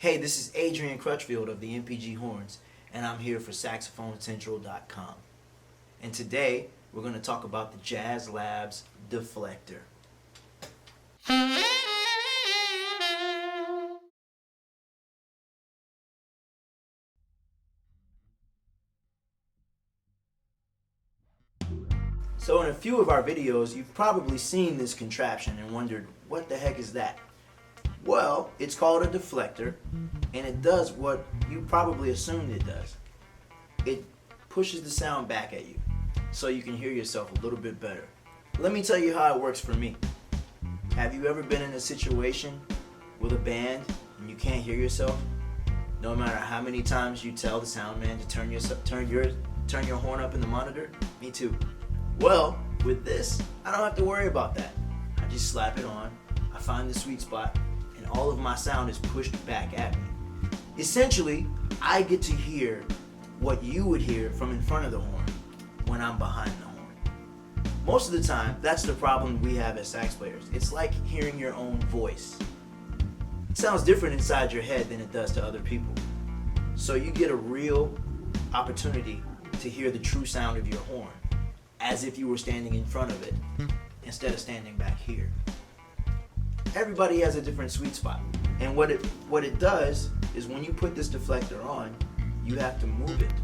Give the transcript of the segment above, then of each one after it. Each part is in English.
Hey, this is Adrian Crutchfield of the MPG Horns, and I'm here for SaxophoneCentral.com. And today, we're going to talk about the JazzLab Deflector. So in a few of our videos, you've probably seen this contraption and wondered, what the heck is that? Well, it's called a deflector, and it does what you probably assumed it does. It pushes the sound back at you, so you can hear yourself a little bit better. Let me tell you how it works for me. Have you ever been in a situation with a band and you can't hear yourself? No matter how many times you tell the sound man to turn your horn up in the monitor? Me too. Well, with this, I don't have to worry about that. I just slap it on, I find the sweet spot, and all of my sound is pushed back at me. Essentially, I get to hear what you would hear from in front of the horn when I'm behind the horn. Most of the time, that's the problem we have as sax players. It's like hearing your own voice. It sounds different inside your head than it does to other people. So you get a real opportunity to hear the true sound of your horn, as if you were standing in front of it instead of standing back here. Everybody has a different sweet spot, and what it does is when you put this deflector on, you have to move it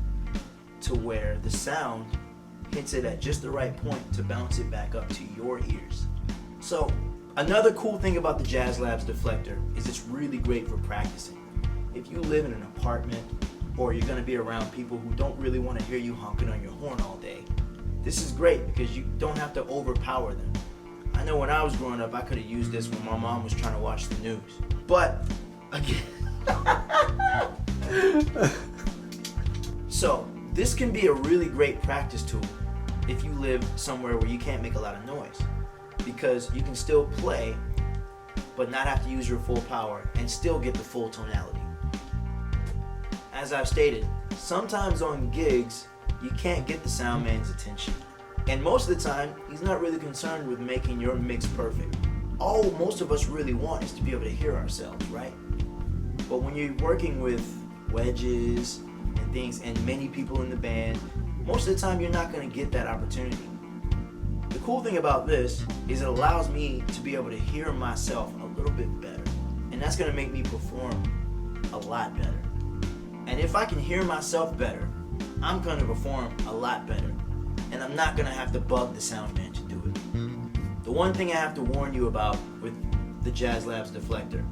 to where the sound hits it at just the right point to bounce it back up to your ears. So another cool thing about the JazzLab Deflector is it's really great for practicing. If you live in an apartment or you're going to be around people who don't really want to hear you honking on your horn all day, this is great because you don't have to overpower them. I know when I was growing up, I could have used this when my mom was trying to watch the news. But, again, so this can be a really great practice tool if you live somewhere where you can't make a lot of noise, because you can still play but not have to use your full power and still get the full tonality. As I've stated, sometimes on gigs, you can't get the sound man's attention. And most of the time, he's not really concerned with making your mix perfect. All most of us really want is to be able to hear ourselves, right? But when you're working with wedges and things and many people in the band, most of the time you're not going to get that opportunity. The cool thing about this is it allows me to be able to hear myself a little bit better. And that's going to make me perform a lot better. And if I can hear myself better, I'm going to perform a lot better, and I'm not going to have to bug the sound man to do it. The one thing I have to warn you about with the JazzLab Deflector,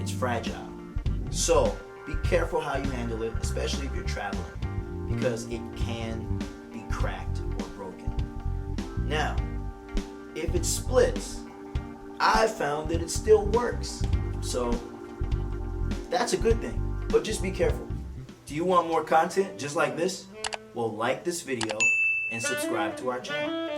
it's fragile. So be careful how you handle it, especially if you're traveling, because it can be cracked or broken. Now, if it splits, I found that it still works. So that's a good thing, but just be careful. Do you want more content just like this? Well, like this video and subscribe to our channel.